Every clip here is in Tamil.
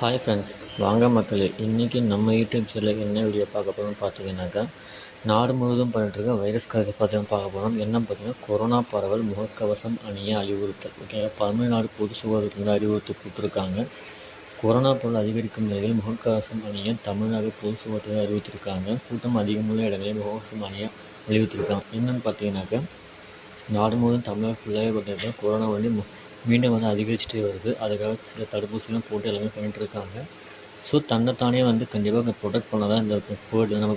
ஹாய் ஃப்ரெண்ட்ஸ், வாங்க மக்களே. இன்றைக்கி நம்ம யூடியூப் சேனலில் என்ன வீடியோ பார்க்க போகிறோம்னு பார்த்தீங்கன்னாக்கா, நாடு முழுவதும் பண்ணிட்டுருக்க வைரஸ் கதை பார்த்தீங்கன்னா பார்க்க போகிறோம். என்ன பார்த்தீங்கன்னா, கொரோனா பரவல் முகக்கவசம் அணிய அறிவுறுத்தல். ஓகேவா? தமிழ்நாடு பொது சுகாதாரத்தில் அறிவுறுத்தல் கொடுத்துருக்காங்க. கொரோனா பரவல் அதிகரிக்கும் நிலையில் முகக்கவசம் அணிய தமிழ்நாடு பொது சுகாதாரத்தில் அறிவுறுத்திருக்காங்க. கூட்டம் அதிகமுள்ள இடங்களில் முகக்கவசம் அணிய அறிவுறுத்திருக்காங்க. என்னென்னு பார்த்தீங்கன்னாக்கா, நாடு முழுவதும் தமிழ்நாடு ஃபுல்லாகவே பார்த்தீங்கன்னா கொரோனா மீண்டும் அதிகரிச்சுட்டே வருது. அதுக்காக சில தடுப்பூசிலாம் போட்டு எல்லாமே பண்ணிகிட்ருக்காங்க. ஸோ தன்னைத்தானே கண்டிப்பாக ப்ரொடெக்ட் பண்ண தான் இந்த கோவிட் நம்ம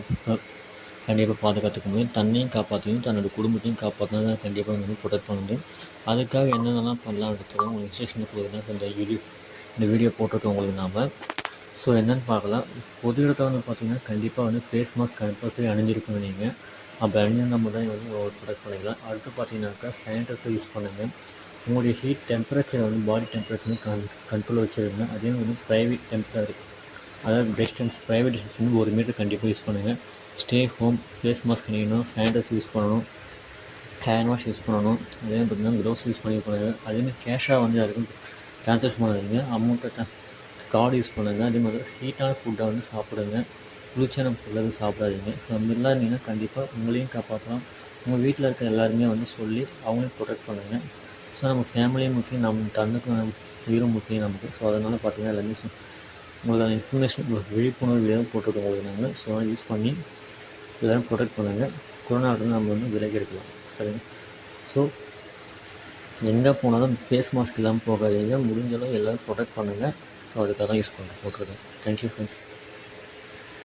கண்டிப்பாக பாதுகாத்துக்க முடியும். தன்னையும் காப்பாற்றணும், தன்னோட குடும்பத்தையும் காப்பாற்றினா தான் கண்டிப்பாக ப்ரொடெக்ட் பண்ண முடியும். அதுக்காக என்னென்னலாம் பண்ணலான்றதுக்கு உங்களுக்கு இன்ஸ்ட்ரக்ஷன் கொடுக்குறதுனா இந்த வீடியோ போட்டிருக்கோம் உங்களுக்கு நாம். ஸோ என்னென்னு பார்க்கலாம். பொது இடத்துல பார்த்திங்கன்னா கண்டிப்பாக ஃபேஸ் மாஸ்க் கம்பல்சரி அணிஞ்சிருக்கணும். நீங்கள் அப்போ அணிஞ்சால் நம்ம தான் ப்ரொடெக்ட் பண்ணிக்கலாம். அடுத்து பார்த்தீங்கன்னாக்கா சானிடைசர் யூஸ் பண்ணுங்கள். உங்களுடைய heat temperature body temperature control வச்சுருங்க. அதே ப்ரைவேட் டெம்பரேச்சர், அதாவது டிஸ்டன்ஸ், ப்ரைவேட் டிஸ்டன்ஸ் 1 மீட்டர் கண்டிப்பாக யூஸ் பண்ணுங்கள். ஸ்டே ஹோம், ஃபேஸ் மாஸ்க் அணியணும், சானிடைசர் யூஸ் பண்ணணும், ஹேண்ட் வாஷ் யூஸ் பண்ணணும். அதே பார்த்திங்கன்னா க்ளவுஸ் யூஸ் பண்ணி பண்ணுங்கள். அதேமாதிரி கேஷாக அதுக்கும் ட்ரான்ஸ்ஃபர் பண்ணாதீங்க. அமௌண்ட்டை கார்டு யூஸ் பண்ணுங்கள். அதே மாதிரி ஹீட்டான ஃபுட்டை சாப்பிடுங்க. குளிர்ச்சியான ஃபுட்டு சாப்பிடாதீங்க. ஸோ அந்த மாதிரிலாம் இருந்தீங்கன்னா கண்டிப்பாக உங்களையும் காப்பாற்றலாம். உங்கள் வீட்டில் இருக்க எல்லாருமே சொல்லி அவங்களையும் ப்ரொடெக்ட் பண்ணுங்கள். ஸோ நம்ம ஃபேமிலியும் முக்கியம், நம்ம தன்னுக்கு உயிரும் முக்கியம் நமக்கு. ஸோ அதனால் பார்த்திங்கன்னா எல்லாமே உங்களோட இன்ஃபர்மேஷன் விழிப்புணர்வு தான் போட்டிருக்கோம் உங்களுக்கு நாங்கள். ஸோ யூஸ் பண்ணி எல்லோரும் ப்ரொடெக்ட் பண்ணுங்கள். கொரோனாவிலேருந்து நம்ம விலகி இருக்கலாம். சரிங்க. ஸோ எங்கே போனாலும் ஃபேஸ் மாஸ்க் இல்லாமல் போகாதீங்க. முடிஞ்சளவு எல்லோரும் ப்ரொடெக்ட் பண்ணுங்கள். ஸோ அதுக்காக தான் யூஸ் போட்டிருக்கேன். Thank you friends.